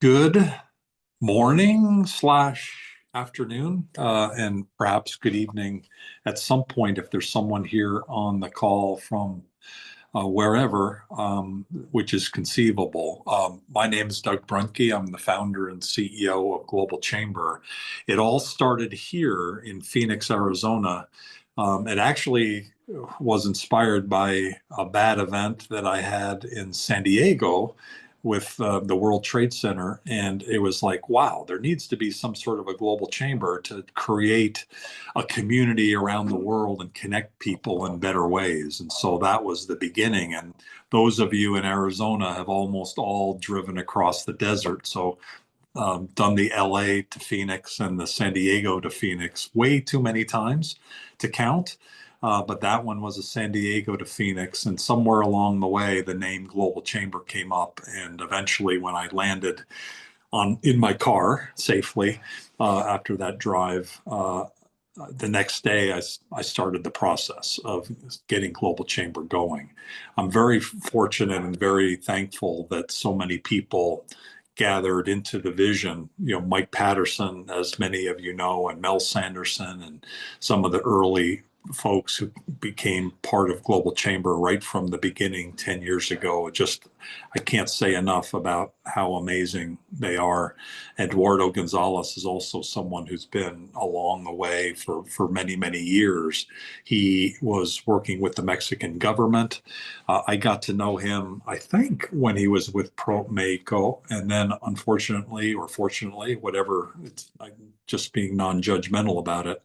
Good morning slash afternoon, and perhaps good evening at some point if there's someone here on the call from wherever, which is conceivable. My name is Doug Brunke. I'm the founder and CEO of Global Chamber. It all started here in Phoenix, Arizona. It actually was inspired by a bad event that I had in San Diego with the World Trade Center. And it was like, wow, there needs to be some sort of a global chamber to create a community around the world and connect people in better ways. And so that was the beginning. And those of you in Arizona have almost all driven across the desert. So done the LA to Phoenix and the San Diego to Phoenix way too many times to count. But that one was a San Diego to Phoenix, and somewhere along the way, the name Global Chamber came up. And eventually, when I landed in my car safely after that drive, the next day, I started the process of getting Global Chamber going. I'm very fortunate and very thankful that so many people gathered into the vision. Mike Patterson, as many of you know, and Mel Sanderson, and some of the early folks who became part of Global Chamber right from the beginning 10 years ago. I can't say enough about how amazing they are. Eduardo Gonzalez is also someone who's been along the way for many, many years. He was working with the Mexican government. I got to know him, I think, when he was with ProMexico, and then unfortunately, or fortunately, whatever, I'm just being non-judgmental about it,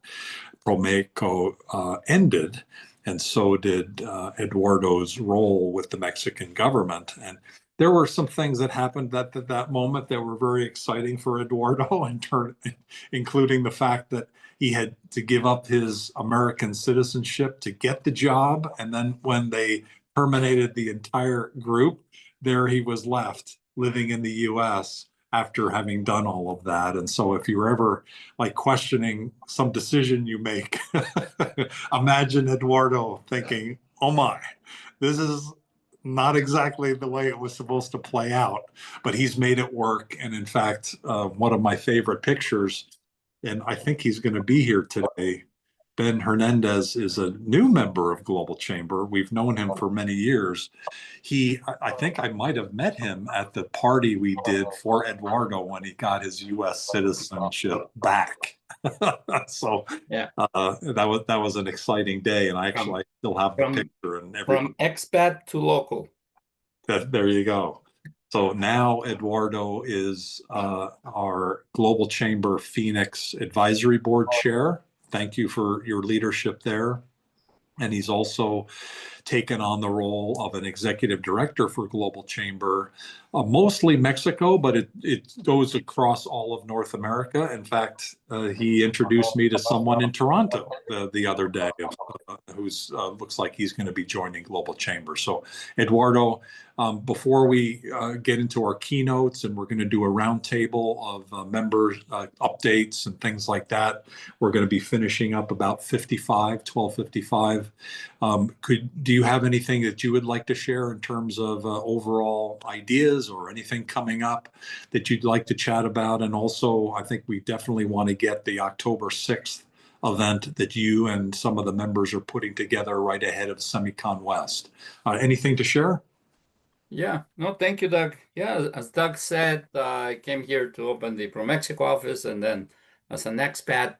ProMexico ended, and so did Eduardo's role with the Mexican government. And there were some things that happened at that moment that were very exciting for Eduardo, including the fact that he had to give up his American citizenship to get the job. And then when they terminated the entire group, there he was left living in the US after having done all of that. And so if you're ever like questioning some decision you make, imagine Eduardo thinking, oh my, this is not exactly the way it was supposed to play out, but he's made it work. And in fact, one of my favorite pictures, and I think he's going to be here today, Ben Hernandez is a new member of Global Chamber. We've known him for many years. I think I might have met him at the party we did for Eduardo when he got his U.S. citizenship back. So yeah, that was an exciting day, and I still have the picture and everything. From expat to local. There you go. So now Eduardo is our Global Chamber Phoenix Advisory Board Chair. Thank you for your leadership there. And he's also taken on the role of an executive director for Global Chamber, mostly Mexico, but it goes across all of North America. In fact, he introduced me to someone in Toronto the other day who's looks like he's going to be joining Global Chamber. So, Eduardo, before we get into our keynotes, and we're going to do a roundtable of member updates and things like that, we're going to be finishing up about 12:55. Do you have anything that you would like to share in terms of overall ideas or anything coming up that you'd like to chat about? And also, I think we definitely want to get the October 6th event that you and some of the members are putting together right ahead of Semicon West. Anything to share? Yeah, no, thank you, Doug. Yeah, as Doug said, I came here to open the ProMexico office, and then as an expat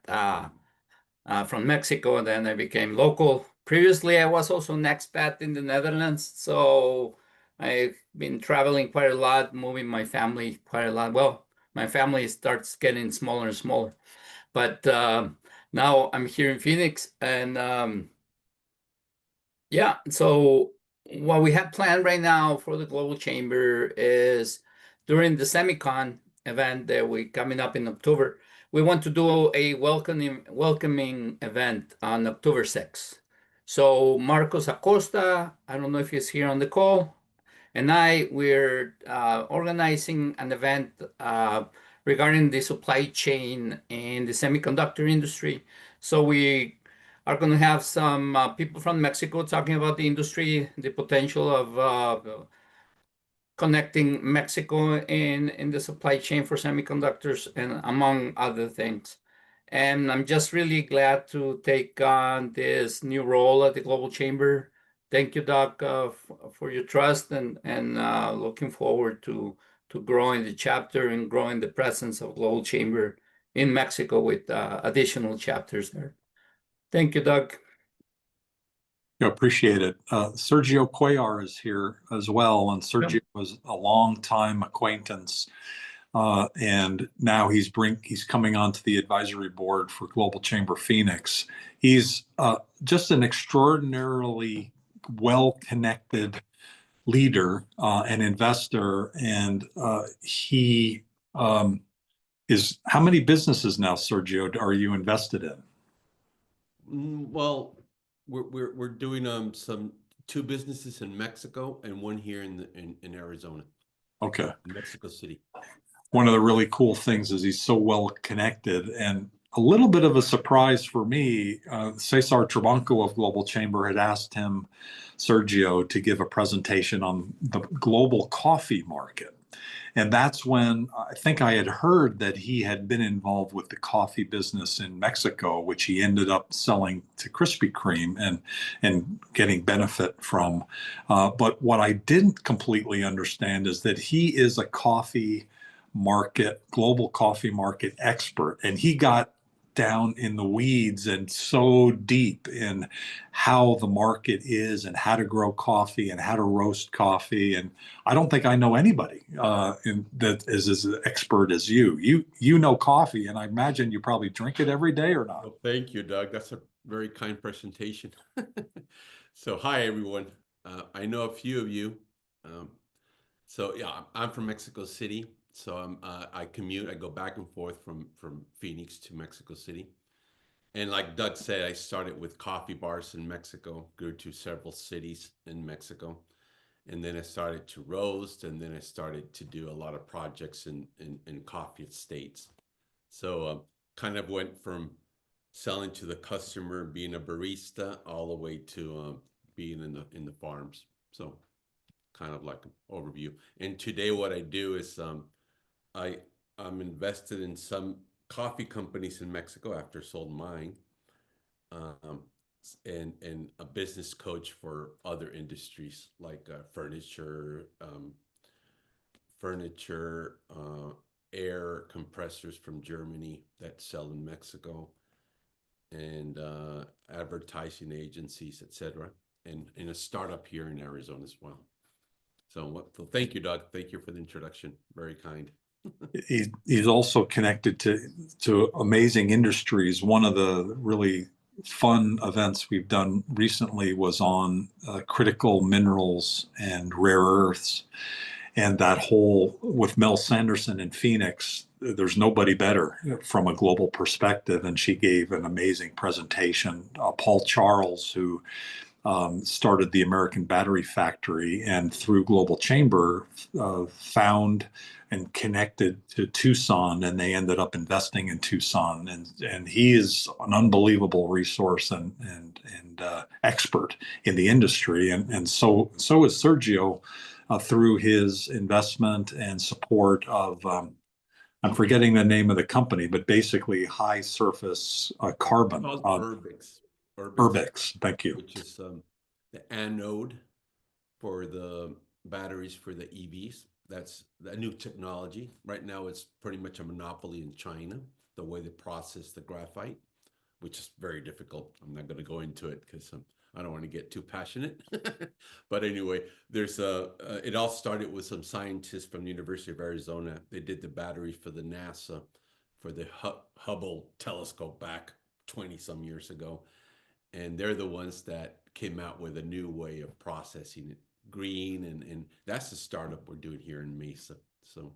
from Mexico, and then I became local. Previously, I was also an expat in the Netherlands, so I've been traveling quite a lot, moving my family quite a lot. Well, my family starts getting smaller and smaller, but now I'm here in Phoenix, and yeah, so what we have planned right now for the Global Chamber is during the Semicon event that we coming up in October, we want to do a welcoming event on October 6th. So Marcos Acosta, I don't know if he's here on the call, and we're organizing an event regarding the supply chain in the semiconductor industry. So we are going to have some people from Mexico talking about the industry, the potential of connecting Mexico in the supply chain for semiconductors and among other things. And I'm just really glad to take on this new role at the Global Chamber. Thank you, Doc, for your trust, and looking forward to growing the chapter and growing the presence of Global Chamber in Mexico with additional chapters there. Thank you, Doug. I appreciate it. Sergio Cuellar is here as well, and Sergio was a long-time acquaintance, and now he's coming onto the advisory board for Global Chamber Phoenix. He's just an extraordinarily well-connected leader and investor, and he is. How many businesses now, Sergio, are you invested in? Well, we're doing two businesses in Mexico and one here in Arizona. Okay. In Mexico City. One of the really cool things is he's so well connected, and a little bit of a surprise for me, Cesar Trabanco of Global Chamber had asked him, Sergio, to give a presentation on the global coffee market. And that's when I think I had heard that he had been involved with the coffee business in Mexico, which he ended up selling to Krispy Kreme and getting benefit from. But what I didn't completely understand is that he is a global coffee market expert, and he got down in the weeds and so deep in how the market is and how to grow coffee and how to roast coffee. And I don't think I know anybody that is as expert as you. You know coffee, and I imagine you probably drink it every day, or not? Well, thank you, Doug. That's a very kind presentation. So hi, everyone. I know a few of you. So yeah, I'm from Mexico City. So I commute. I go back and forth from Phoenix to Mexico City. And like Doug said, I started with coffee bars in Mexico, grew to several cities in Mexico. And then I started to roast, and then I started to do a lot of projects in coffee estates. So kind of went from selling to the customer, being a barista, all the way to being in the farms. So kind of like an overview. And today what I do is I'm invested in some coffee companies in Mexico after I sold mine, and a business coach for other industries like furniture, air compressors from Germany that sell in Mexico, and advertising agencies, etc., and in a startup here in Arizona as well. So thank you, Doug. Thank you for the introduction. Very kind. He's also connected to amazing industries. One of the really fun events we've done recently was on critical minerals and rare earths. And that whole, with Mel Sanderson in Phoenix, there's nobody better from a global perspective. And she gave an amazing presentation. Paul Charles, who started the American Battery Factory, and through Global Chamber found and connected to Tucson, and they ended up investing in Tucson. And he is an unbelievable resource and expert in the industry. And so is Sergio through his investment and support of I'm forgetting the name of the company, but basically high surface carbon. Urbix. Urbix, thank you. Which is the anode for the batteries for the EVs. That's a new technology. Right now, it's pretty much a monopoly in China, the way they process the graphite, which is very difficult. I'm not going to go into it because I don't want to get too passionate. But anyway, it all started with some scientists from the University of Arizona. They did the batteries for the NASA, for the Hubble telescope back 20 some years ago. And they're the ones that came out with a new way of processing it, green, and that's the startup we're doing here in Mesa. So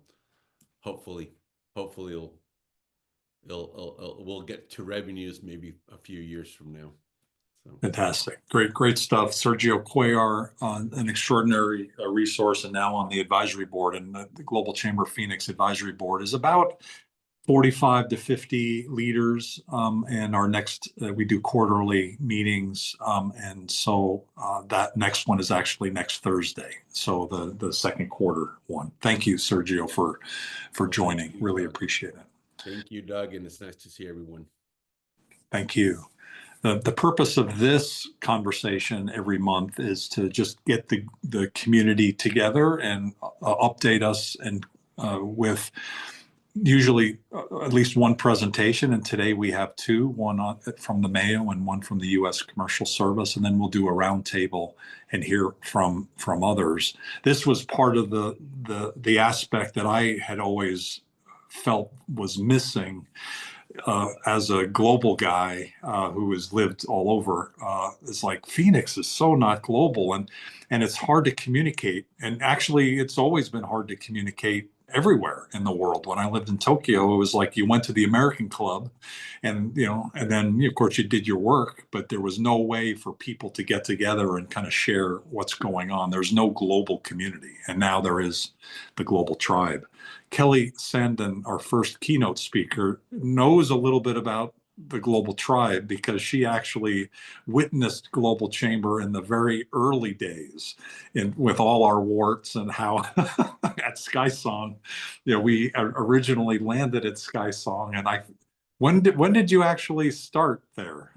hopefully we'll get to revenues maybe a few years from now. So. Fantastic. Great stuff. Sergio Cuellar, an extraordinary resource, and now on the advisory board. And the Global Chamber Phoenix Advisory Board is about 45 to 50 leaders, and our next, we do quarterly meetings, and so that next one is actually next Thursday, so the second quarter one. Thank you, Sergio, for joining. Really appreciate it. Thank you, Doug, and it's nice to see everyone. Thank you. The purpose of this conversation every month is to just get the community together and update us and with usually at least one presentation, and today we have two, one from the Mayo and one from the U.S. Commercial Service, and then we'll do a roundtable and hear from others. This was part of the aspect that I had always felt was missing as a global guy who has lived all over. It's like Phoenix is so not global, and it's hard to communicate, and actually it's always been hard to communicate everywhere in the world. When I lived in Tokyo, it was like you went to the American club and then of course you did your work, but there was no way for people to get together and kind of share what's going on. There's no global community, and now there is the global tribe. Kelly Sandin, our first keynote speaker, knows a little bit about the global tribe because she actually witnessed Global Chamber in the very early days, with all our warts, and how at SkySong, we originally landed at SkySong. And when did you actually start there?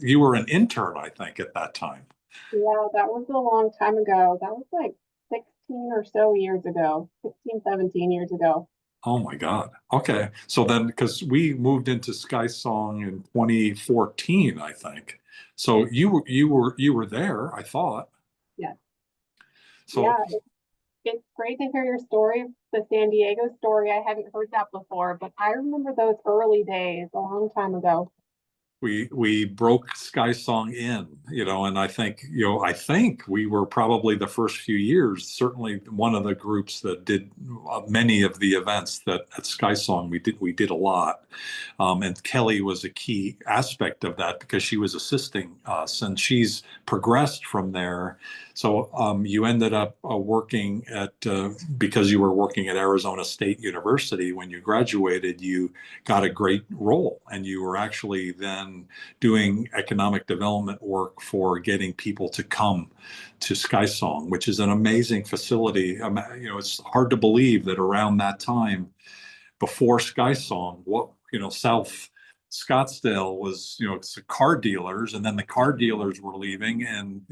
You were an intern, I think, at that time. Yeah, that was a long time ago. That was like 16 or so years ago, 16, 17 years ago. Oh my God. Okay. So then, because we moved into SkySong in 2014, I think. So you were there, I thought. Yes. So yeah, it's great to hear your story, the San Diego story. I hadn't heard that before, but I remember those early days a long time ago. we broke SkySong in, and I think we were probably the first few years, certainly one of the groups that did many of the events that at SkySong we did a lot. And Kelly was a key aspect of that because she was assisting us, and she's progressed from there. So you ended up working because you were working at Arizona State University when you graduated, you got a great role, and you were actually then doing economic development work for getting people to come to SkySong, which is an amazing facility. It's hard to believe that around that time, before SkySong, South Scottsdale was, it's car dealers, and then the car dealers were leaving, and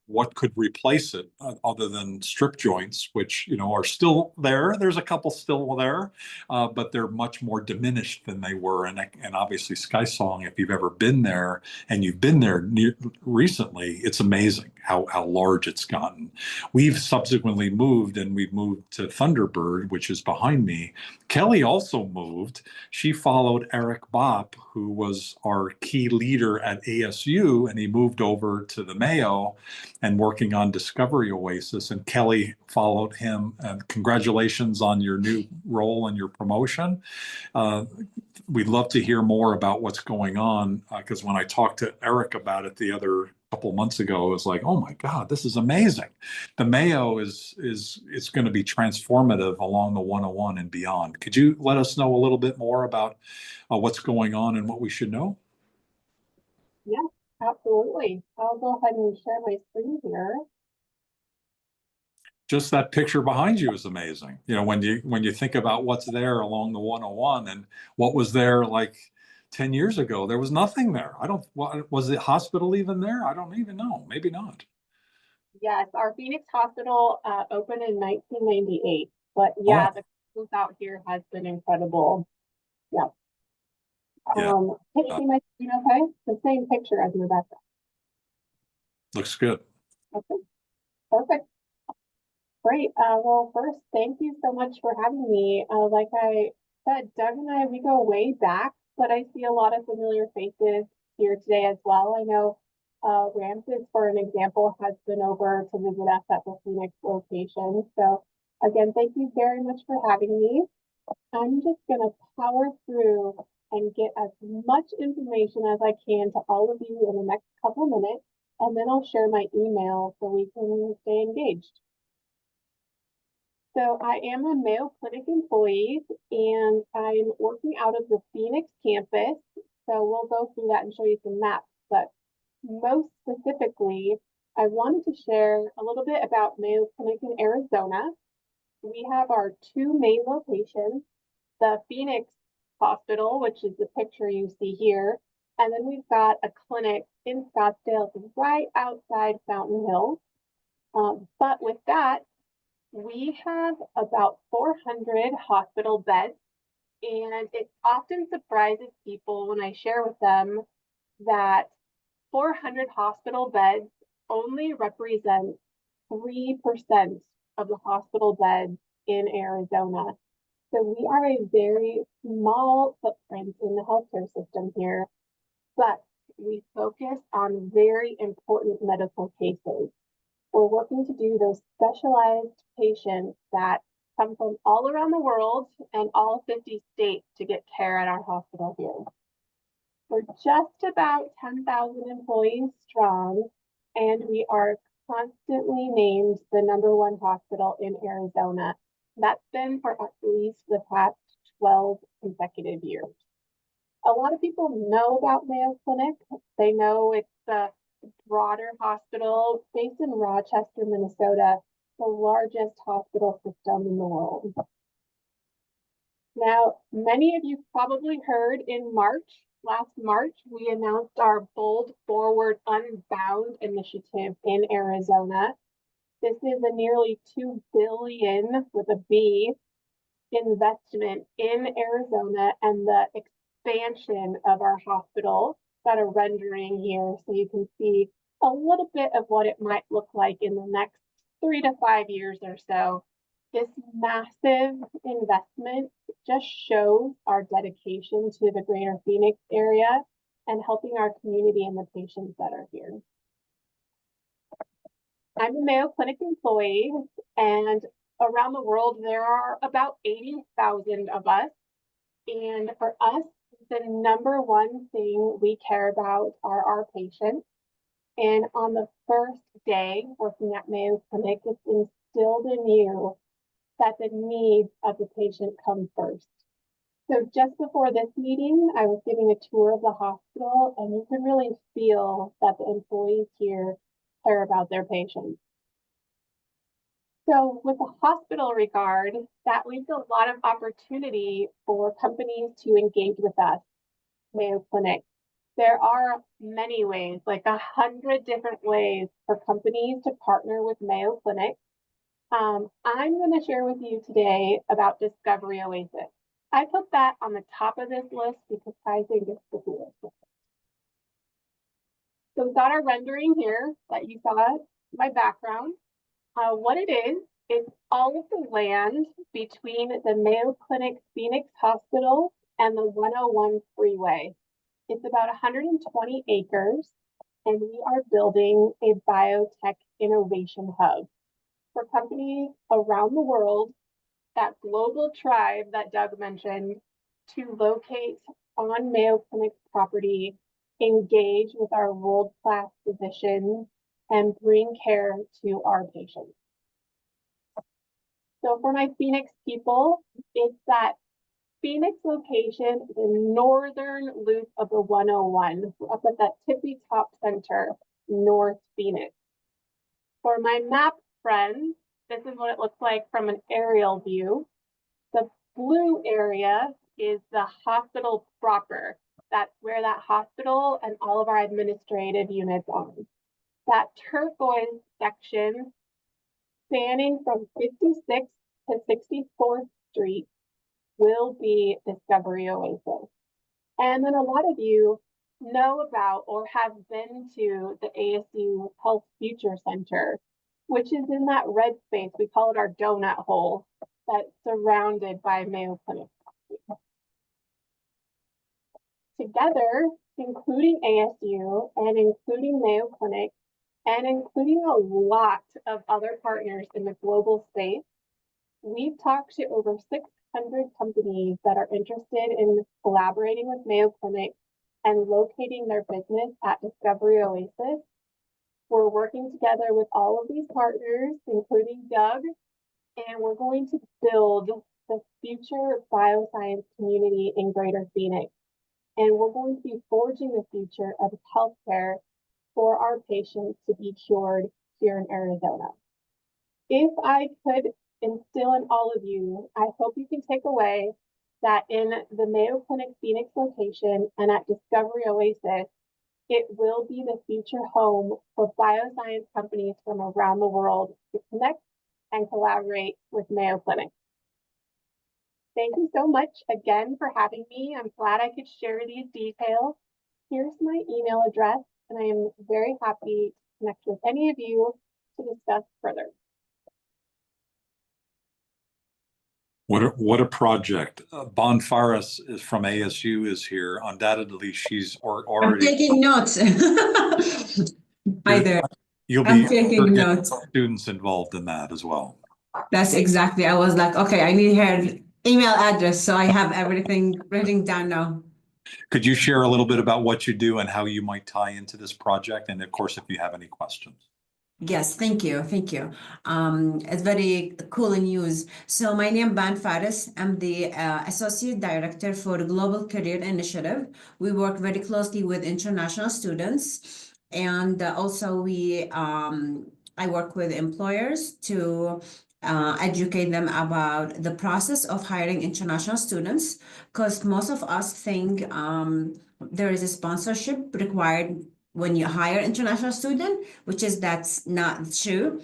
what could replace it other than strip joints, which are still there. There's a couple still there, but they're much more diminished than they were. And obviously SkySong, if you've ever been there and you've been there recently, it's amazing how large it's gotten. We've subsequently moved, and we've moved to Thunderbird, which is behind me. Kelly also moved. She followed Eric Bopp, who was our key leader at ASU, and he moved over to the Mayo and working on Discovery Oasis, and Kelly followed him. Congratulations on your new role and your promotion. We'd love to hear more about what's going on, because when I talked to Eric about it the other couple months ago, it was like, oh my God, this is amazing. The Mayo is going to be transformative along the 101 and beyond. Could you let us know a little bit more about what's going on and what we should know? Yeah, absolutely. I'll go ahead and share my screen here. Just that picture behind you is amazing. When you think about what's there along the 101 and what was there like 10 years ago, there was nothing there. Was the hospital even there? I don't even know. Maybe not. Yes, our Phoenix hospital opened in 1998. But yeah, the growth out here has been incredible. Yeah. Can you see my screen okay? The same picture as in the background. Looks good. Okay, perfect. Great. Well, first, thank you so much for having me. Like I said, Doug and I, we go way back, but I see a lot of familiar faces here today as well. I know Ramses, for an example, has been over to visit us at the Phoenix location. So again, thank you very much for having me. I'm just going to power through and get as much information as I can to all of you in the next couple minutes, and then I'll share my email so we can stay engaged. So I am a Mayo Clinic employee and I'm working out of the Phoenix campus. So we'll go through that and show you some maps, but most specifically, I wanted to share a little bit about Mayo Clinic in Arizona. We have our two main locations, the Phoenix Hospital, which is the picture you see here, and then we've got a clinic in Scottsdale right outside Fountain Hills. But with that, we have about 400 hospital beds, and it often surprises people when I share with them that 400 hospital beds only represent 3% of the hospital beds in Arizona. So we are a very small footprint in the healthcare system here, but we focus on very important medical cases. We're working to do those specialized patients that come from all around the world and all 50 states to get care at our hospital here. We're just about 10,000 employees strong, and we are constantly named the #1 hospital in Arizona. That's been for at least the past 12 consecutive years. A lot of people know about Mayo Clinic. They know it's the broader hospital based in Rochester, Minnesota, the largest hospital system in the world. Now, many of you probably heard last March, we announced our Bold Forward Unbound initiative in Arizona. This is a nearly $2 billion with a B investment in Arizona and the expansion of our hospital. Got a rendering here so you can see a little bit of what it might look like in the next 3 to 5 years or so. This massive investment just shows our dedication to the greater Phoenix area and helping our community and the patients that are here. I'm a Mayo Clinic employee, and around the world there are about 80,000 of us. And for us, the #1 thing we care about are our patients. And on the first day working at Mayo Clinic, it's instilled in you that the needs of the patient come first. So just before this meeting, I was giving a tour of the hospital, and you can really feel that the employees here care about their patients. So with the hospital regard, that leaves a lot of opportunity for companies to engage with us, Mayo Clinic. There are many ways, like 100 different ways for companies to partner with Mayo Clinic. I'm going to share with you today about Discovery Oasis. I put that on the top of this list because I think it's the coolest. So we've got our rendering here that you saw, my background. What it is, it's all of the land between the Mayo Clinic Phoenix Hospital and the 101 freeway. It's about 120 acres, and we are building a biotech innovation hub for companies around the world, that global tribe that Doug mentioned, to locate on Mayo Clinic's property, engage with our world-class physicians, and bring care to our patients. So for my Phoenix people, it's that Phoenix location, the northern loop of the 101, up at that tippy top center, North Phoenix. For my map friends, this is what it looks like from an aerial view. The blue area is the hospital proper. That's where that hospital and all of our administrative units are. That turquoise section spanning from 56th to 64th Street will be Discovery Oasis. And then a lot of you know about or have been to the ASU Health Future Center, which is in that red space. We call it our donut hole that's surrounded by Mayo Clinic. Together, including ASU and including Mayo Clinic, and including a lot of other partners in the global space, we've talked to over 600 companies that are interested in collaborating with Mayo Clinic and locating their business at Discovery Oasis. We're working together with all of these partners, including Doug, and we're going to build the future bioscience community in Greater Phoenix. And we're going to be forging the future of healthcare for our patients to be cured here in Arizona. If I could instill in all of you, I hope you can take away that in the Mayo Clinic Phoenix location and at Discovery Oasis, it will be the future home for bioscience companies from around the world to connect and collaborate with Mayo Clinic. Thank you so much again for having me. I'm glad I could share these details. Here's my email address, and I am very happy to connect with any of you to discuss further. What a project. Bonfaris is from ASU is here. Undoubtedly, she's I'm already. taking notes. Hi there. You're I'm taking getting notes. students involved in that as well. That's exactly. I was like, okay, I need her email address, so I have everything written down now. Could you share a little bit about what you do and how you might tie into this project? And of course, if you have any questions. Yes, thank you. Thank you. It's very cool news. So my name is Ban Faris. I'm the Associate Director for the Global Career Initiative. We work very closely with international students. And also I work with employers to educate them about the process of hiring international students, because most of us think there is a sponsorship required when you hire international student, which is that's not true.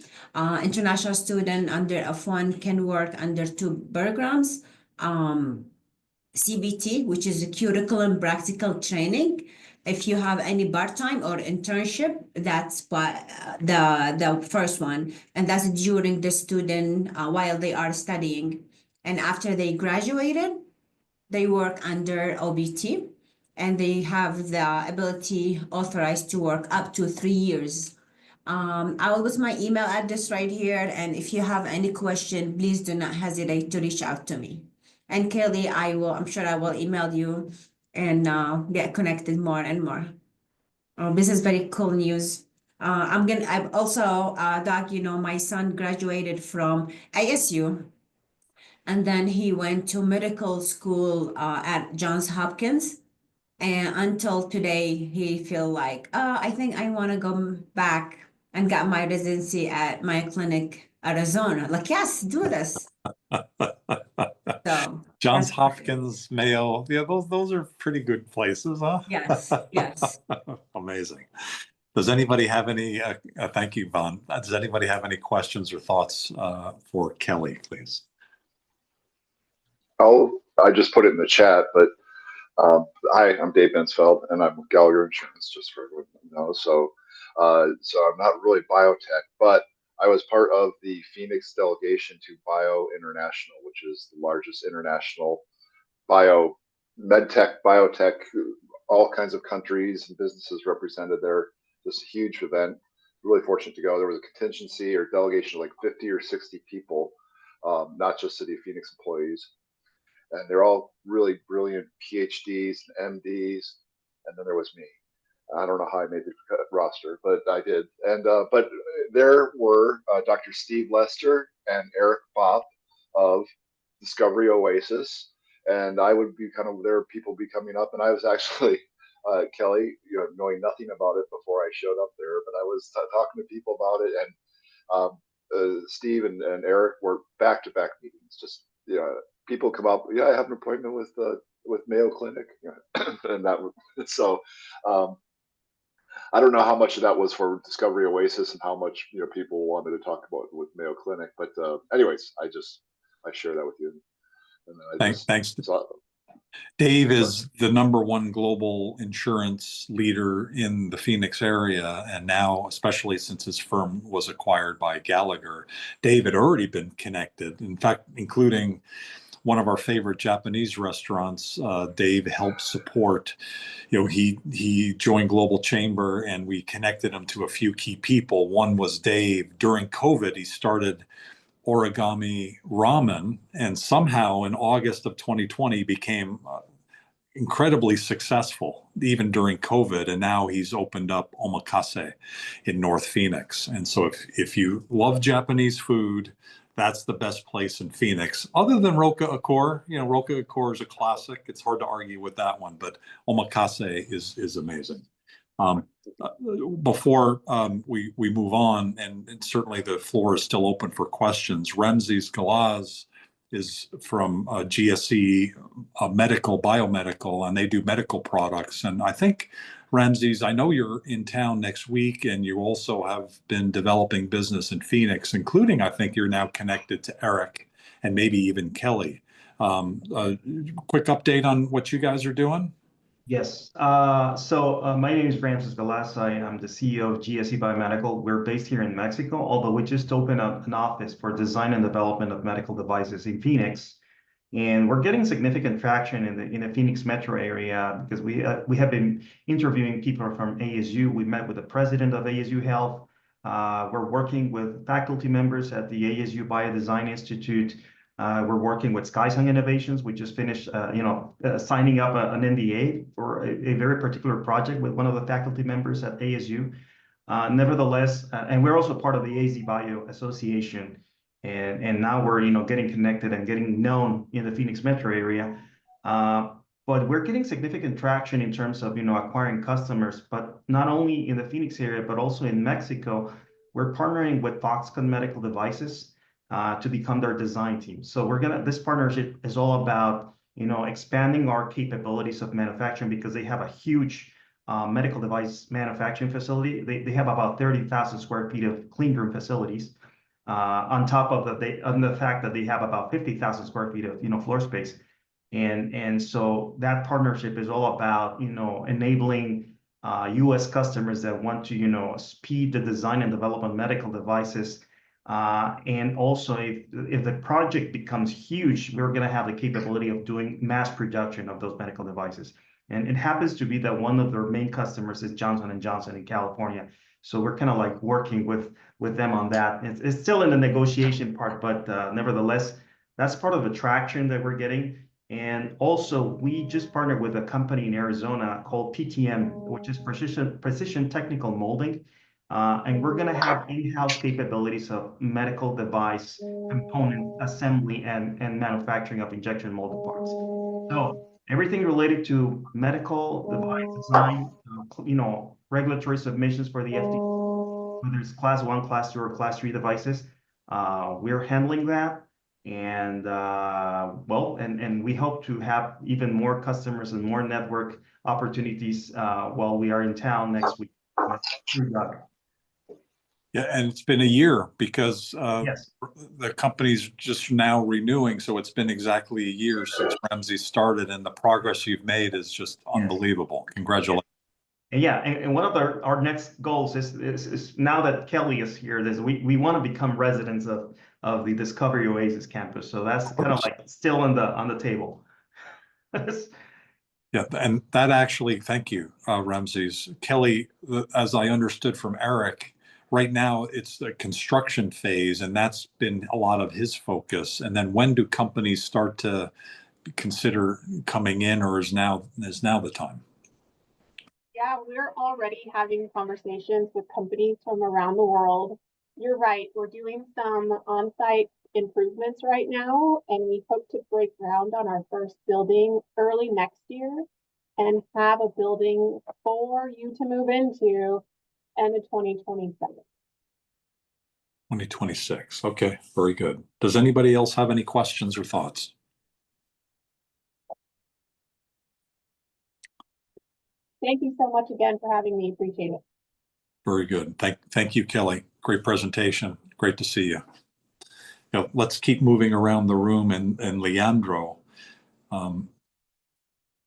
International student under F1 can work under two programs, CBT, which is a curriculum practical training. If you have any part-time or internship, that's the first one, and that's during the student while they are studying, and after they graduated, they work under OBT. And they have the ability authorized to work up to 3 years. I will put my email address right here. And if you have any question, please do not hesitate to reach out to me. And Kelly, I'm sure I will email you and get connected more and more. This is very cool news. I've also, Doc, my son graduated from ASU. And then he went to medical school at Johns Hopkins. And until today, he feel like, I think I want to go back and get my residency at Mayo Clinic, Arizona. Like, yes, do this. So Johns Hopkins, Mayo, yeah, those are pretty good places, huh? Yes, yes. Amazing. Does anybody have any? Thank you, Von. Does anybody have any questions or thoughts for Kelly, please? I just put it in the chat, but hi, I'm Dave Bensfeld, and I'm with Gallagher Insurance, just for everyone to know. So I'm not really biotech, but I was part of the Phoenix delegation to Bio International, which is the largest international medtech, biotech, all kinds of countries and businesses represented there. Just a huge event. Really fortunate to go. There was a contingency or delegation of like 50 or 60 people, not just City of Phoenix employees. And they're all really brilliant PhDs and MDs. And then there was me. I don't know how I made the roster, but I did. And but there were Dr. Steve Lester and Eric Bopp of Discovery Oasis. And I would be there were people be coming up. And I was actually, Kelly, knowing nothing about it before I showed up there, but I was talking to people about it. And Steve and Eric were back-to-back meetings, just, people come up, yeah, I have an appointment with Mayo Clinic, and that so I don't know how much of that was for Discovery Oasis and how much people wanted to talk about with Mayo Clinic, but anyways, I share that with you. And then Thanks. Dave is the #1 global insurance leader in the Phoenix area, and now, especially since his firm was acquired by Gallagher, Dave had already been connected. In fact, including one of our favorite Japanese restaurants, Dave helped support. He joined Global Chamber, and we connected him to a few key people. One was Dave. During COVID, he started Origami Ramen, and somehow in August of 2020 became incredibly successful even during COVID, and now he's opened up omakase in North Phoenix. And so if you love Japanese food, that's the best place in Phoenix, other than Roca Accor. You know, Roca Accor is a classic. It's hard to argue with that one, but Omakase is amazing. Before we move on, and certainly the floor is still open for questions. Ramses Galaz is from GSE biomedical, and they do medical products. And I think, Ramses, I know you're in town next week, and you also have been developing business in Phoenix, including, I think you're now connected to Eric and maybe even Kelly. Quick update on what you guys are doing? Yes. My name is Ramses Galaz. I'm the CEO of GSE Biomedical. We're based here in Mexico, although we just opened up an office for design and development of medical devices in Phoenix. And we're getting significant traction in the Phoenix metro area because we have been interviewing people from ASU. We met with the president of ASU Health. We're working with faculty members at the ASU Biodesign Institute. We're working with SkySung Innovations. We just finished, signing up an NDA for a very particular project with one of the faculty members at ASU. Nevertheless, and we're also part of the AZ Bio Association. And now we're, getting connected and getting known in the Phoenix metro area. But we're getting significant traction in terms of, acquiring customers, but not only in the Phoenix area, but also in Mexico. We're partnering with Foxconn Medical Devices to become their design team. So this partnership is all about, expanding our capabilities of manufacturing because they have a huge medical device manufacturing facility. They have about 30,000 square feet of clean room facilities. On top of the fact that they have about 50,000 square feet of, floor space. And so that partnership is all about, enabling U.S. customers that want to, speed the design and development of medical devices. And also, if the project becomes huge, we're going to have the capability of doing mass production of those medical devices. And it happens to be that one of their main customers is Johnson & Johnson in California. So we're kind of like working with them on that. It's still in the negotiation part, but nevertheless, that's part of the traction that we're getting. And also, we just partnered with a company in Arizona called PTM, which is Precision Technical Molding. And we're going to have in-house capabilities of medical device component assembly and manufacturing of injection molded parts. So everything related to medical device design, regulatory submissions for the FDA, whether it's class 1, class 2, or class 3 devices, we're handling that. And and we hope to have even more customers and more network opportunities while we are in town next week. Yeah, and it's been a year because Yes. the company's just now renewing, so it's been exactly a year since Ramses started, and the progress you've made is just unbelievable. Congratulations. And one of our next goals is now that Kelly is here, we want to become residents of the Discovery Oasis campus. So that's kind of like still on the table. Yeah, and that actually, thank you, Ramses. Kelly, as I understood from Eric, right now it's the construction phase, and that's been a lot of his focus. And then when do companies start to consider coming in, or is now the time? Yeah, we're already having conversations with companies from around the world. You're right, we're doing some on-site improvements right now, and we hope to break ground on our first building early next year and have a building for you to move into end of 2027. 2026. Okay, very good. Does anybody else have any questions or thoughts? Thank you so much again for having me. Appreciate it. Very good. Thank you, Kelly. Great presentation. Great to see you. Now, let's keep moving around the room, and Leandro.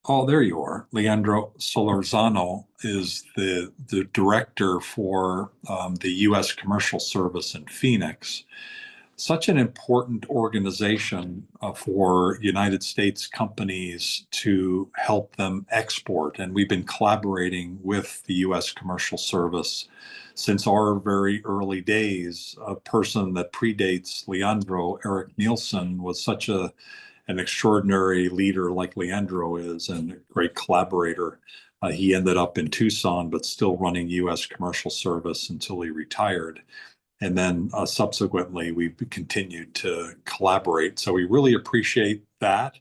Oh, there you are. Leandro Solorzano is the director for the U.S. Commercial Service in Phoenix. Such an important organization for United States companies to help them export. And we've been collaborating with the U.S. Commercial Service since our very early days. A person that predates Leandro, Eric Nielsen, was such an extraordinary leader like Leandro is, and a great collaborator. He ended up in Tucson, but still running U.S. Commercial Service until he retired. And then subsequently, we've continued to collaborate. So we really appreciate that,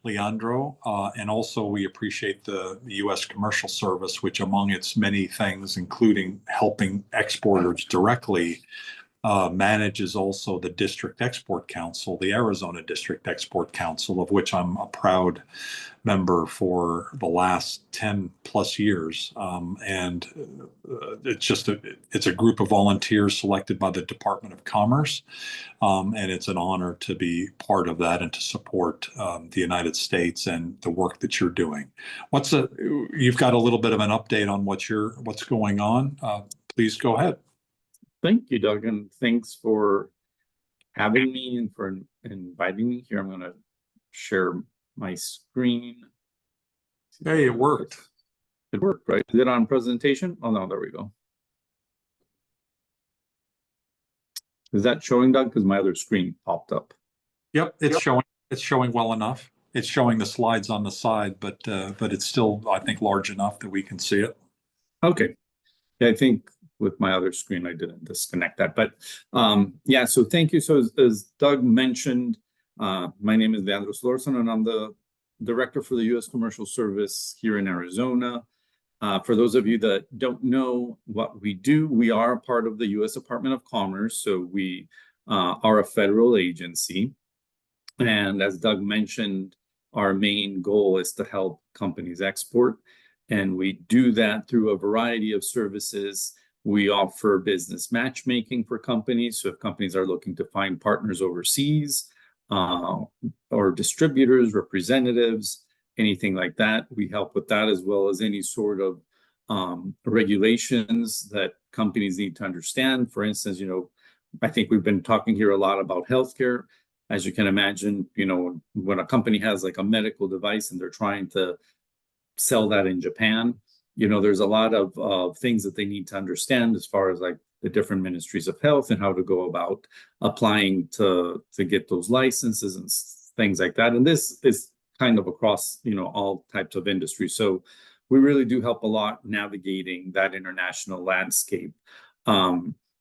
Leandro. And also we appreciate the U.S. Commercial Service, which among its many things, including helping exporters directly, manages also the District Export Council, the Arizona District Export Council, of which I'm a proud member for the last 10 plus years. And it's a group of volunteers selected by the Department of Commerce. And it's an honor to be part of that and to support the United States and the work that you're doing. You've got a little bit of an update on what's going on. Please go ahead. Thank you, Doug, and thanks for having me and for inviting me here. I'm going to share my screen. Hey, it worked. It worked, right? Is it on presentation? Oh, no, there we go. Is that showing, Doug? Because my other screen popped up. Yep, it's showing well enough. It's showing the slides on the side, but it's still, I think, large enough that we can see it. Okay. Yeah, I think with my other screen, I didn't disconnect that. But yeah, so thank you. So as Doug mentioned, my name is Leandro Solorson, and I'm the Director for the U.S. Commercial Service here in Arizona. For those of you that don't know what we do, we are a part of the U.S. Department of Commerce. So we are a federal agency. And as Doug mentioned, our main goal is to help companies export. And we do that through a variety of services. We offer business matchmaking for companies. So if companies are looking to find partners overseas, or distributors, representatives, anything like that, we help with that, as well as any sort of regulations that companies need to understand. For instance, I think we've been talking here a lot about healthcare. As you can imagine, when a company has like a medical device and they're trying to sell that in Japan, there's a lot of things that they need to understand as far as like the different ministries of health and how to go about applying to get those licenses and things like that. And this is kind of across, all types of industries. So we really do help a lot navigating that international landscape.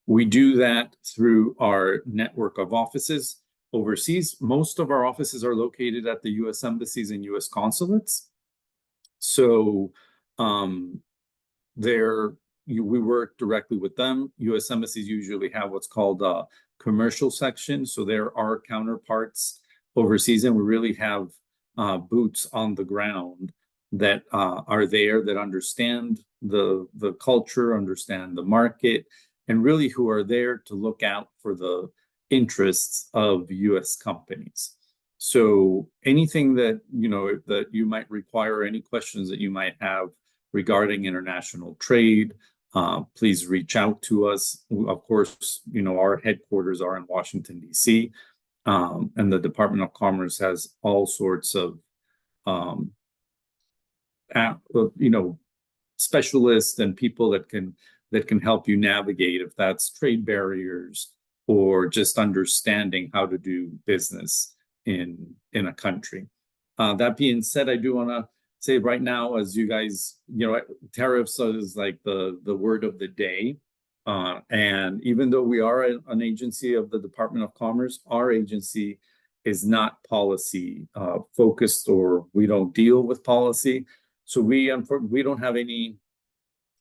We do that through our network of offices overseas. Most of our offices are located at the U.S. embassies and U.S. consulates. So we work directly with them. U.S. embassies usually have what's called a commercial section. So there are counterparts overseas, and we really have boots on the ground that are there, that understand the culture, understand the market, and really who are there to look out for the interests of U.S. companies. So anything that, that you might require, any questions that you might have regarding international trade, please reach out to us. Of course, our headquarters are in Washington, D.C., and the Department of Commerce has all sorts of, specialists and people that can help you navigate, if that's trade barriers or just understanding how to do business in a country. That being said, I do want to say right now, as you guys, tariffs is like the word of the day. And even though we are an agency of the Department of Commerce, our agency is not policy focused, or we don't deal with policy. So we don't have any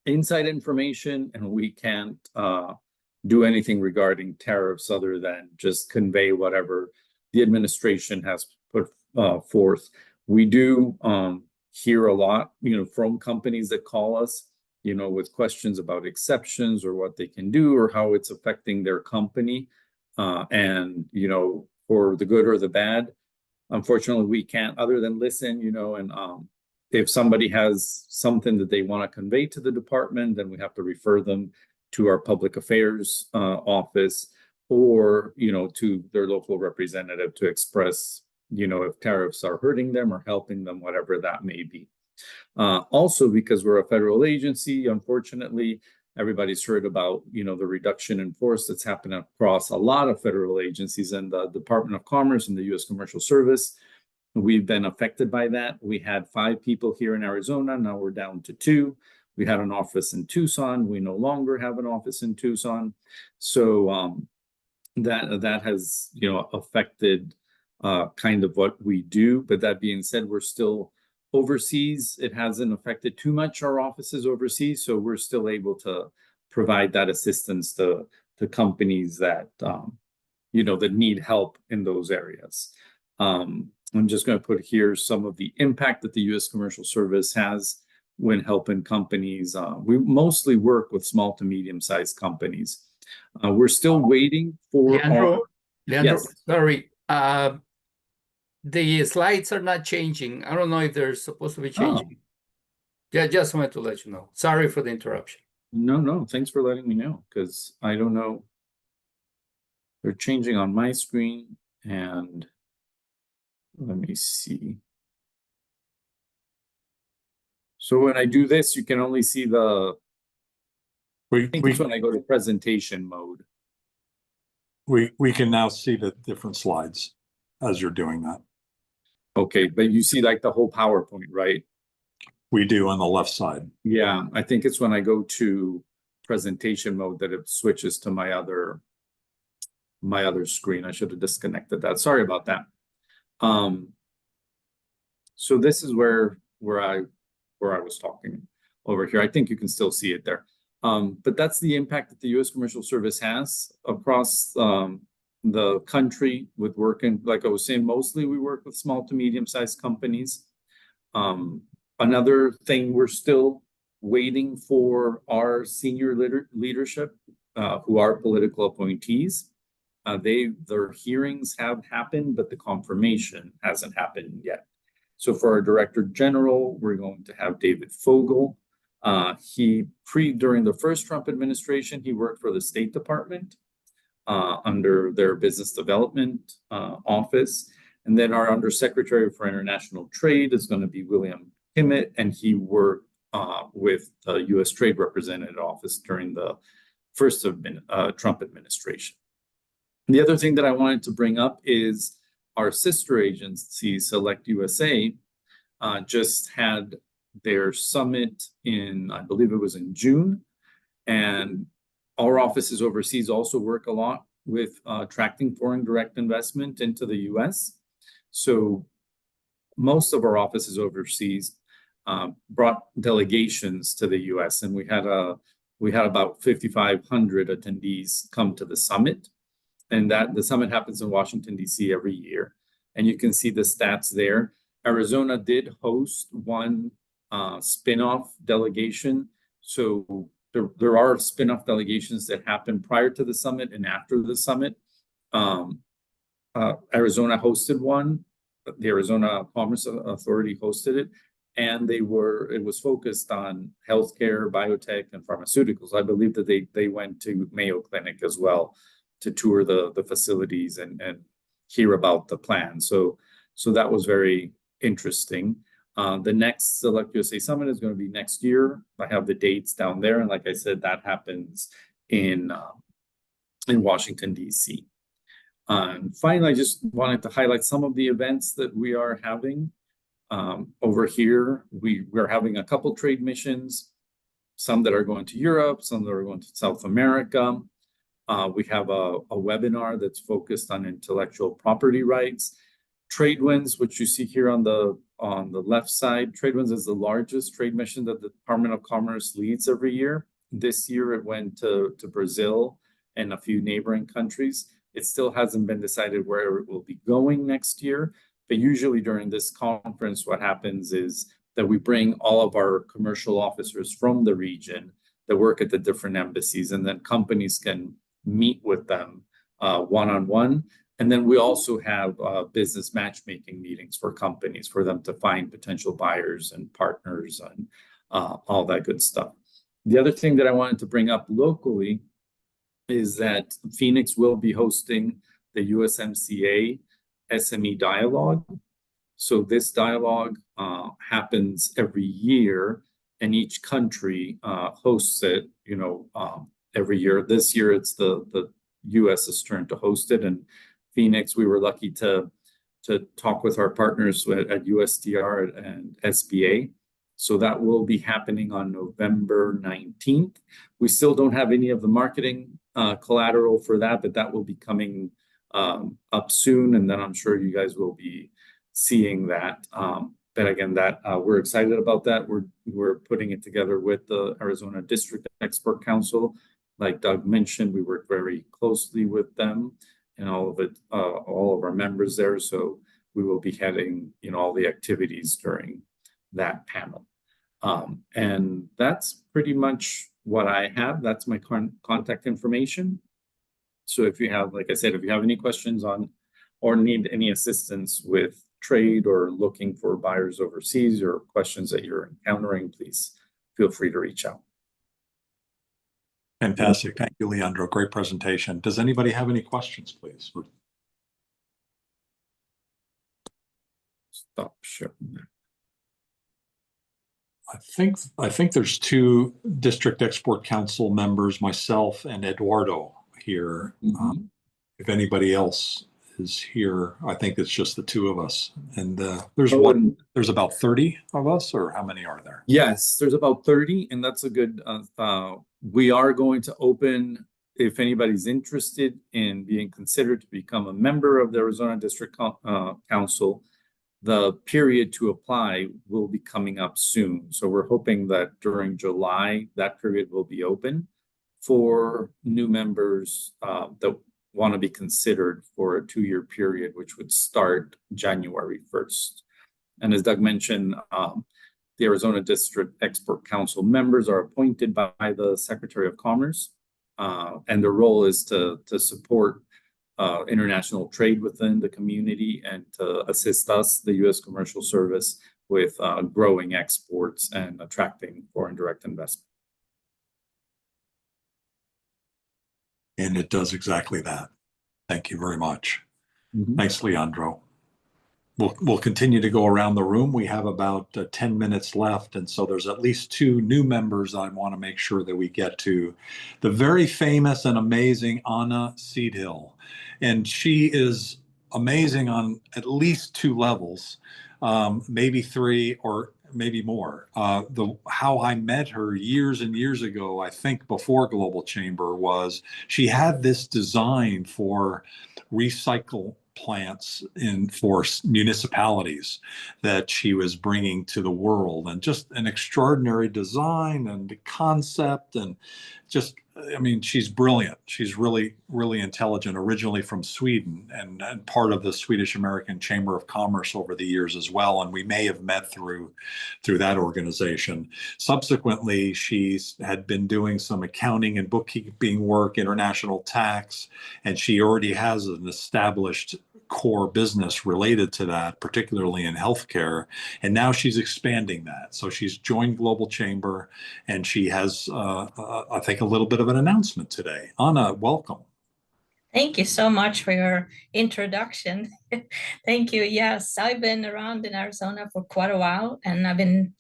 inside information, and we can't do anything regarding tariffs other than just convey whatever the administration has put forth. We do hear a lot, from companies that call us, with questions about exceptions or what they can do or how it's affecting their company. And, for the good or the bad, unfortunately, we can't, other than listen, and if somebody has something that they want to convey to the department, then we have to refer them to our public affairs office, or, to their local representative to express, if tariffs are hurting them or helping them, whatever that may be. Also, because we're a federal agency, unfortunately, everybody's heard about, the reduction in force that's happened across a lot of federal agencies, and the Department of Commerce and the U.S. Commercial Service. We've been affected by that. We had 5 people here in Arizona. Now we're down to 2. We had an office in Tucson. We no longer have an office in Tucson. So that has, affected kind of what we do. But that being said, we're still overseas. It hasn't affected too much our offices overseas. So we're still able to provide that assistance to companies that, that need help in those areas. I'm just going to put here some of the impact that the U.S. Commercial Service has when helping companies. We mostly work with small to medium-sized companies. We're still waiting for Leandro, Yes. sorry. The slides are not changing. I don't know if they're supposed to be changing. Yeah, just wanted to let you know. Sorry for the interruption. No, thanks for letting me know, because I don't know. They're changing on my screen, and let me see. So when I do this, you can only see the, I think it's when I go to presentation mode. We can now see the different slides as you're doing that. Okay, but you see like the whole PowerPoint, right? We do on the left side. Yeah, I think it's when I go to presentation mode that it switches to my other screen. I should have disconnected that. Sorry about that. So this is where I was talking over here. I think you can still see it there. But that's the impact that the U.S. Commercial Service has across the country with working, like I was saying, mostly we work with small to medium-sized companies. Another thing, we're still waiting for our senior leadership, who are political appointees. Their hearings have happened, but the confirmation hasn't happened yet. So for our Director General, we're going to have David Fogel. During the first Trump administration, he worked for the State Department under their business development office. And then our Undersecretary for International Trade is going to be William Kimmett, and he worked with the U.S. Trade Representative Office during the first Trump administration. The other thing that I wanted to bring up is our sister agency, SelectUSA, just had their summit I believe it was in June. And our offices overseas also work a lot with attracting foreign direct investment into the U.S. So most of our offices overseas brought delegations to the U.S. and we had about 5,500 attendees come to the summit. And the summit happens in Washington, D.C. every year. And you can see the stats there. Arizona did host one spin-off delegation. So there are spin-off delegations that happen prior to the summit and after the summit. Arizona hosted one. The Arizona Commerce Authority hosted it. And it was focused on healthcare, biotech, and pharmaceuticals. I believe that they went to Mayo Clinic as well to tour the facilities and hear about the plan. So that was very interesting. The next SelectUSA Summit is going to be next year. I have the dates down there. And like I said, that happens in Washington, D.C. And finally, I just wanted to highlight some of the events that we are having. Over here, we're having a couple trade missions, some that are going to Europe, some that are going to South America. We have a webinar that's focused on intellectual property rights. TradeWinds, which you see here on the left side, TradeWinds is the largest trade mission that the Department of Commerce leads every year. This year it went to Brazil and a few neighboring countries. It still hasn't been decided where it will be going next year. But usually during this conference, what happens is that we bring all of our commercial officers from the region that work at the different embassies, and then companies can meet with them one-on-one. And then we also have business matchmaking meetings for companies for them to find potential buyers and partners and all that good stuff. The other thing that I wanted to bring up locally is that Phoenix will be hosting the USMCA SME Dialogue. So this dialogue happens every year, and each country hosts it, every year. This year, it's the U.S.'s turn to host it. And Phoenix, we were lucky to talk with our partners at USTR and SBA. So that will be happening on November 19th. We still don't have any of the marketing collateral for that, but that will be coming up soon. And then I'm sure you guys will be seeing that. But again, that we're excited about that. We're putting it together with the Arizona District Expert Council. Like Doug mentioned, we work very closely with them and all of our members there. So we will be heading, all the activities during that panel. And that's pretty much what I have. That's my contact information. So if you have, like I said, if you have any questions on or need any assistance with trade or looking for buyers overseas or questions that you're encountering, please feel free to reach out. Fantastic. Thank you, Leandro. Great presentation. Does anybody have any questions, please? Stop sharing. I think there's two District Export Council members, myself and Eduardo here. If anybody else is here, I think it's just the two of us. And there's about 30 of us, or how many are there? Yes, there's about 30, and that's a good, we are going to open, if anybody's interested in being considered to become a member of the Arizona District Council, the period to apply will be coming up soon. So we're hoping that during July, that period will be open for new members that want to be considered for a 2-year period, which would start January 1st. And as Doug mentioned, the Arizona District Export Council members are appointed by the Secretary of Commerce, and their role is to support international trade within the community and to assist us, the U.S. Commercial Service, with growing exports and attracting foreign direct investment. And it does exactly that. Thank you very much. Thanks, Leandro. We'll continue to go around the room. We have about 10 minutes left, and so there's at least 2 new members I want to make sure that we get to. The very famous and amazing Anna Seedhill, and she is amazing on at least 2 levels, maybe 3 or maybe more. How I met her years and years ago, I think before Global Chamber, was she had this design for recycle plants for municipalities that she was bringing to the world, and just an extraordinary design and concept, and just, I mean, she's brilliant. She's really, really intelligent, originally from Sweden and part of the Swedish American Chamber of Commerce over the years as well. And we may have met through that organization. Subsequently, she's had been doing some accounting and bookkeeping work, international tax, and she already has an established core business related to that, particularly in healthcare. And now she's expanding that. So she's joined Global Chamber, and she has, I think, a little bit of an announcement today. Anna, welcome. Thank you so much for your introduction. Thank you. Yes, I've been around in Arizona for quite a while, and I've been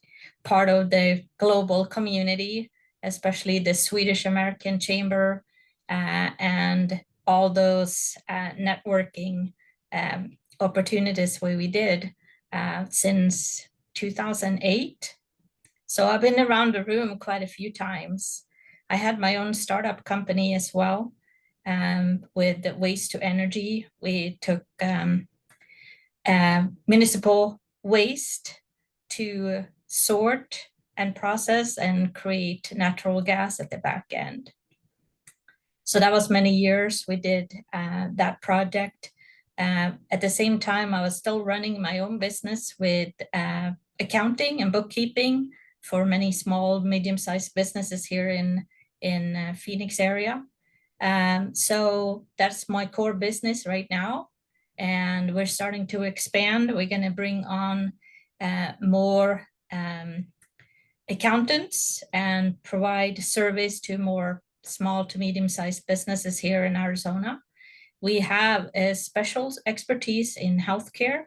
part of the global community, especially the Swedish American Chamber, and all those networking opportunities where we did since 2008. So I've been around the room quite a few times. I had my own startup company as well, with the waste to energy. We took municipal waste to sort and process and create natural gas at the back end. So that was many years we did that project. At the same time, I was still running my own business with accounting and bookkeeping for many small, medium-sized businesses here in Phoenix area. So that's my core business right now, and we're starting to expand. We're going to bring on more accountants and provide service to more small to medium-sized businesses here in Arizona. We have a special expertise in healthcare,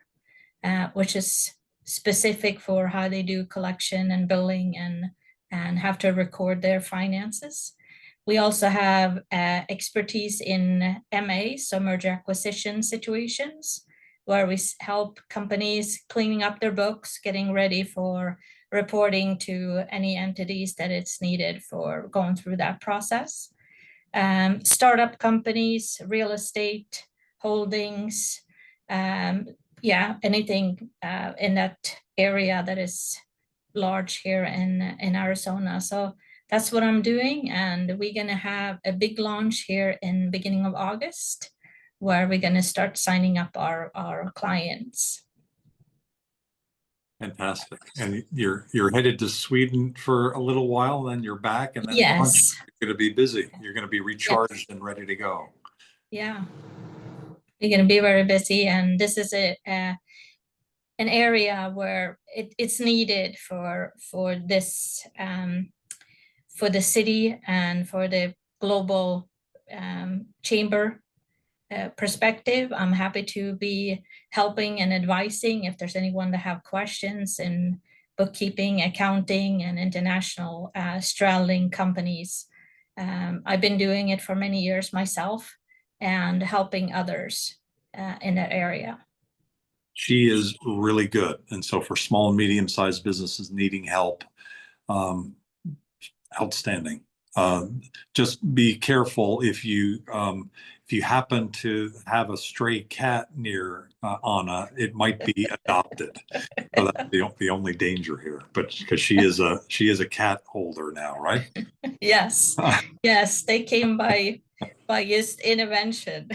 which is specific for how they do collection and billing and have to record their finances. We also have expertise in MA, so merger acquisition situations, where we help companies cleaning up their books, getting ready for reporting to any entities that it's needed for going through that process. Startup companies, real estate, holdings, anything in that area that is large here in Arizona. So that's what I'm doing. And we're going to have a big launch here in beginning of August, where we're going to start signing up our clients. Fantastic. And you're headed to Sweden for a little while, then you're back, and then Yes. you're going to be busy. You're going to be recharged and ready to go. Yeah. We're going to be very busy, and this is an area where it's needed for this for the city and for the global chamber perspective. I'm happy to be helping and advising if there's anyone that have questions in bookkeeping, accounting, and international straddling companies. I've been doing it for many years myself and helping others in that area. She is really good. And so for small and medium-sized businesses needing help, outstanding. Just be careful if you happen to have a stray cat near Anna, it might be adopted. So that's the only danger here. But because she is a cat holder now, right? Yes, yes, they came by just intervention.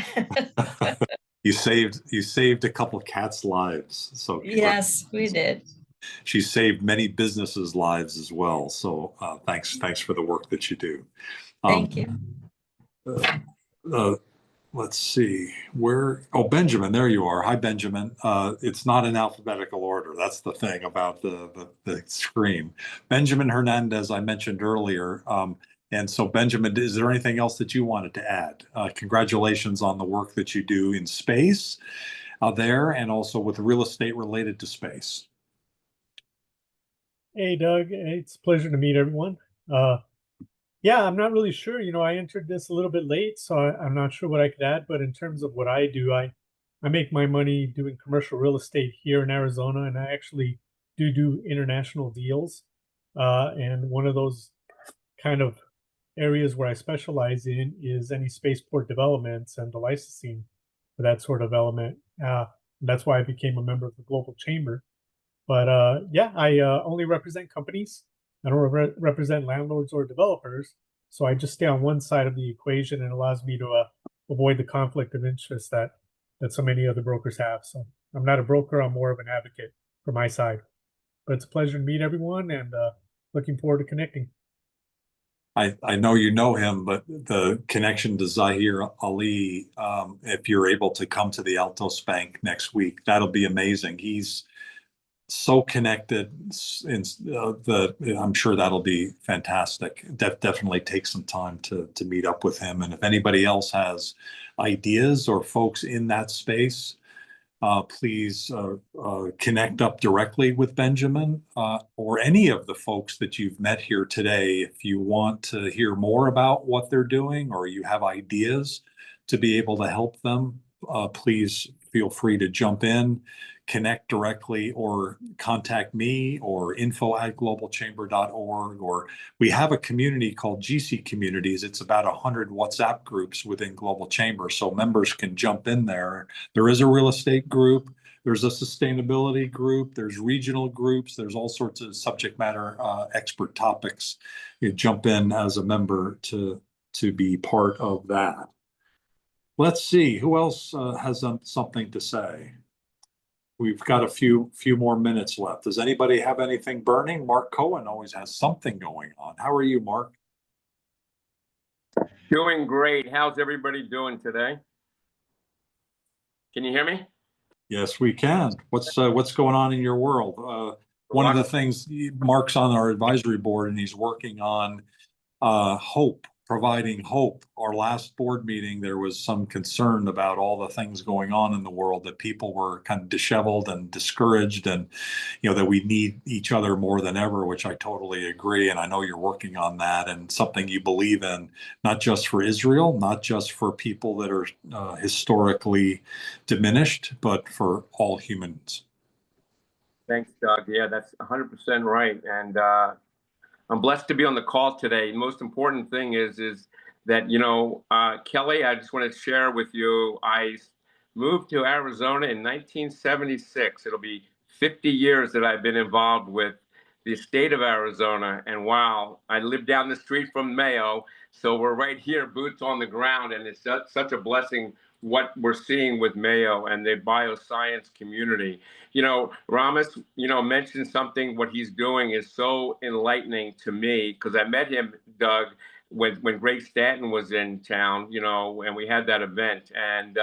You saved a couple cats' lives. So yes, we did. She saved many businesses' lives as well. So thanks for the work that you do. Thank you. Let's see Benjamin, there you are. Hi, Benjamin. It's not in alphabetical order. That's the thing about the screen. Benjamin Hernandez, I mentioned earlier. And so, Benjamin, is there anything else that you wanted to add? Congratulations on the work that you do in space there, and also with real estate related to space. Hey, Doug. It's a pleasure to meet everyone. Yeah, I'm not really sure. I entered this a little bit late, so I'm not sure what I could add. But in terms of what I do, I make my money doing commercial real estate here in Arizona, and I actually do international deals. And one of those kind of areas where I specialize in is any spaceport developments and the licensing for that sort of element. That's why I became a member of the Global Chamber. But yeah, I only represent companies. I don't represent landlords or developers. So I just stay on one side of the equation, and it allows me to avoid the conflict of interest that so many other brokers have. So I'm not a broker. I'm more of an advocate for my side. But it's a pleasure to meet everyone, and looking forward to connecting. I know you know him, but the connection to Zahir Ali, if you're able to come to the Altos Bank next week, that'll be amazing. He's so connected, I'm sure that'll be fantastic. Definitely take some time to meet up with him. And if anybody else has ideas or folks in that space, please connect up directly with Benjamin or any of the folks that you've met here today. If you want to hear more about what they're doing, or you have ideas to be able to help them, please feel free to jump in, connect directly, or contact me, or info@globalchamber.org. Or we have a community called GC Communities. It's about 100 WhatsApp groups within Global Chamber, so members can jump in there. There is a real estate group. There's a sustainability group. There's regional groups. There's all sorts of subject matter expert topics. You jump in as a member to be part of that. Let's see, who else has something to say? We've got a few more minutes left. Does anybody have anything burning? Mark Cohen always has something going on. How are you, Mark? Doing great. How's everybody doing today? Can you hear me? Yes, we can. What's going on in your world? One of the things, Mark's on our advisory board, and he's working on HOPE, providing hope. Our last board meeting, there was some concern about all the things going on in the world, that people were kind of disheveled and discouraged, and that we need each other more than ever, which I totally agree. And I know you're working on that, and something you believe in, not just for Israel, not just for people that are historically diminished, but for all humans. Thanks, Doug. Yeah, that's 100% right. And I'm blessed to be on the call today. Most important thing is that, Kelly, I just want to share with you, I moved to Arizona in 1976. It'll be 50 years that I've been involved with the state of Arizona. And wow, I live down the street from Mayo. So we're right here, boots on the ground. And it's such a blessing what we're seeing with Mayo and the bioscience community. Ramos, mentioned something. What he's doing is so enlightening to me, because I met him, Doug, when Greg Stanton was in town, and we had that event. And,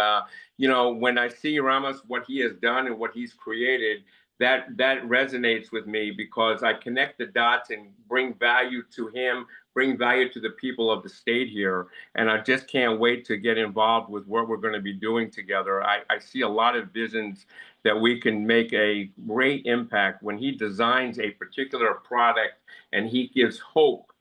when I see Ramos, what he has done and what he's created, that resonates with me, because I connect the dots and bring value to him, bring value to the people of the state here. And I just can't wait to get involved with what we're going to be doing together. I see a lot of visions that we can make a great impact when he designs a particular product and he gives hope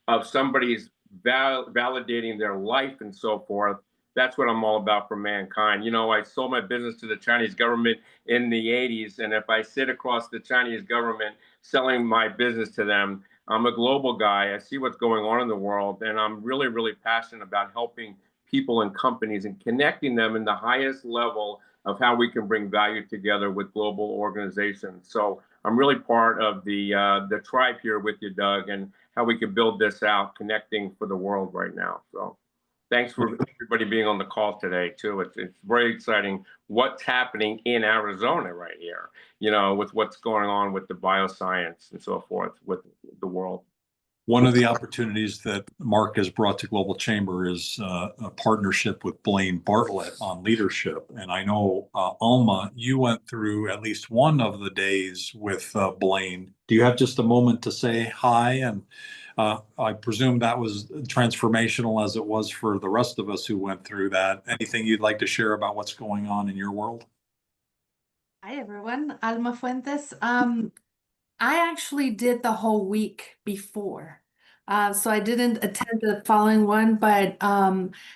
of somebody's validating their life and so forth. That's what I'm all about for mankind. I sold my business to the Chinese government in the 80s. And if I sit across the Chinese government selling my business to them, I'm a global guy. I see what's going on in the world. And I'm really, really passionate about helping people and companies and connecting them in the highest level of how we can bring value together with global organizations. So I'm really part of the tribe here with you, Doug, and how we can build this out, connecting for the world right now. So thanks for everybody being on the call today, too. It's very exciting what's happening in Arizona right here, with what's going on with the bioscience and so forth with the world. One of the opportunities that Mark has brought to Global Chamber is a partnership with Blaine Bartlett on leadership. And I know, Alma, you went through at least one of the days with Blaine. Do you have just a moment to say hi? And I presume that was transformational, as it was for the rest of us who went through that. Anything you'd like to share about what's going on in your world? Hi, everyone. Alma Fuentes. I actually did the whole week before. So I didn't attend the following one, but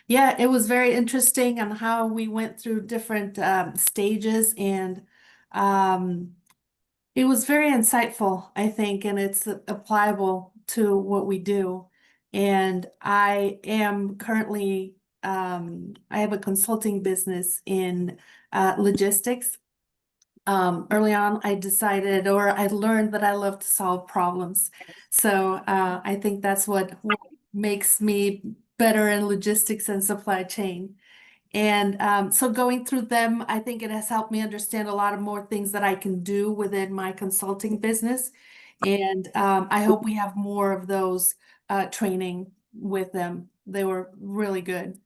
yeah, it was very interesting on how we went through different stages, and it was very insightful, I think, and it's applicable to what we do. And I am currently, I have a consulting business in logistics. Early on, I decided, or I learned, that I love to solve problems. So I think that's what makes me better in logistics and supply chain. And so going through them, I think it has helped me understand a lot of more things that I can do within my consulting business. And I hope we have more of those training with them. They were really good.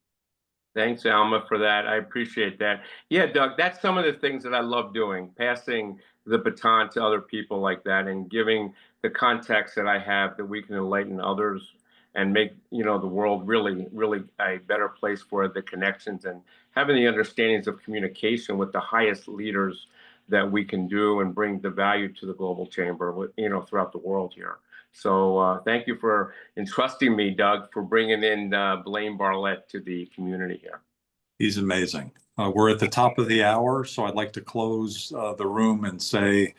Thanks, Alma, for that. I appreciate that. Yeah, Doug, that's some of the things that I love doing, passing the baton to other people like that, and giving the context that I have that we can enlighten others and make, the world really, really a better place for the connections, and having the understandings of communication with the highest leaders that we can do and bring the value to the Global Chamber, throughout the world here. So thank you for entrusting me, Doug, for bringing in Blaine Bartlett to the community here. He's amazing. We're at the top of the hour, so I'd like to close the room and say,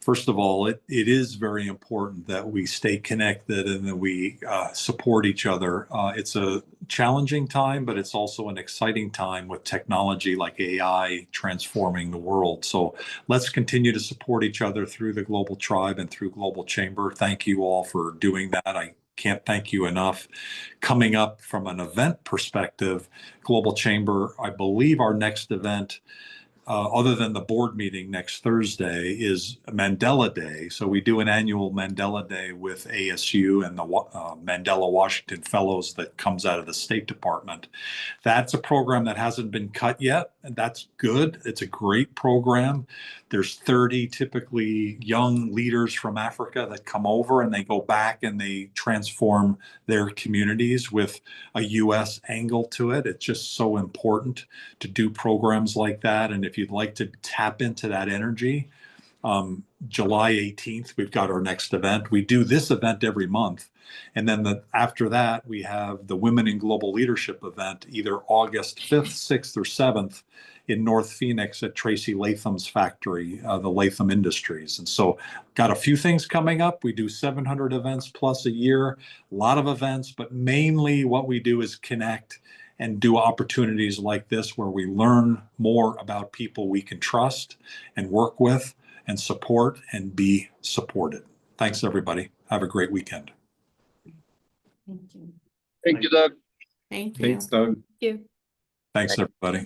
first of all, it is very important that we stay connected and that we support each other. It's a challenging time, but it's also an exciting time with technology like AI transforming the world. So let's continue to support each other through the Global Tribe and through Global Chamber. Thank you all for doing that. I can't thank you enough. Coming up from an event perspective, Global Chamber, I believe our next event, other than the board meeting next Thursday, is Mandela Day. So we do an annual Mandela Day with ASU and the Mandela Washington Fellows that comes out of the State Department. That's a program that hasn't been cut yet, and that's good. It's a great program. There's 30 typically young leaders from Africa that come over and they go back and they transform their communities with a US angle to it. It's just so important to do programs like that. And if you'd like to tap into that energy, July 18th, we've got our next event. We do this event every month. And then after that, we have the Women in Global Leadership event, either August 5th, 6th, or 7th in North Phoenix at Tracy Latham's factory, the Latham Industries. And so got a few things coming up. We do 700 events plus a year, a lot of events, but mainly what we do is connect and do opportunities like this where we learn more about people we can trust and work with and support and be supported. Thanks, everybody. Have a great weekend. Thank you. Thank you, Doug. Thank you. Thanks, Doug. Thank you. Thanks, everybody.